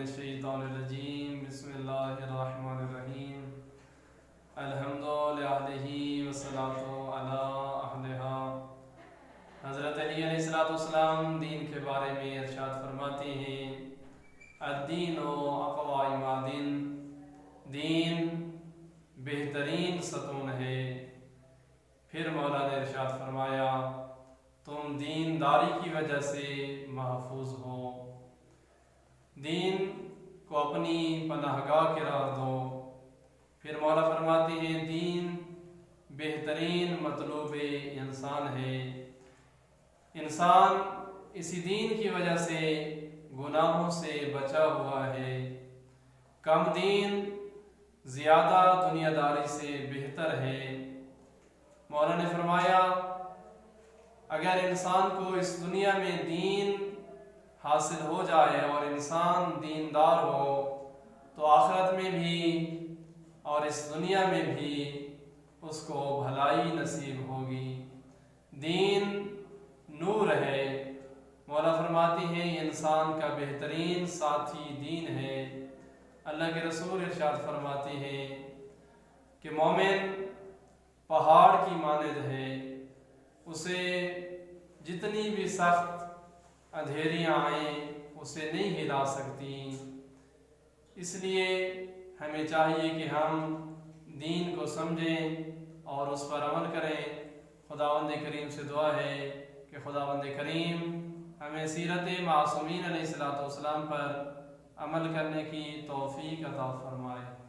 الشیطان الرجیم بسم اللہ الرحمن الرحیم الحمد للہ والصلاة علی اہلہا۔ حضرت علی علیہ السلام دین کے بارے میں ارشاد فرماتے ہیں الدین اقوی معدن، دین بہترین ستون ہے۔ پھر مولا نے ارشاد فرمایا تم دینداری کی وجہ سے محفوظ ہو، دین کو اپنی پناہ گاہ قرار دو۔ پھر مولا فرماتے ہیں دین بہترین مطلوب انسان ہے، انسان اسی دین کی وجہ سے گناہوں سے بچا ہوا ہے۔ کم دین زیادہ دنیا داری سے بہتر ہے۔ مولا نے فرمایا اگر انسان کو اس دنیا میں دین حاصل ہو جائے اور انسان دیندار ہو تو آخرت میں بھی اور اس دنیا میں بھی اس کو بھلائی نصیب ہوگی۔ دین نور ہے۔ مولا فرماتی ہیں انسان کا بہترین ساتھی دین ہے۔ اللہ کے رسول ارشاد فرماتے ہیں کہ مومن پہاڑ کی مانند ہے، اسے جتنی بھی سخت اندھیریاں آئیں اسے نہیں ہلا سکتی۔ اس لیے ہمیں چاہیے کہ ہم دین کو سمجھیں اور اس پر عمل کریں۔ خداوند کریم سے دعا ہے کہ خداوند کریم ہمیں سیرت معصومین علیہ السلام پر عمل کرنے کی توفیق عطا فرمائے۔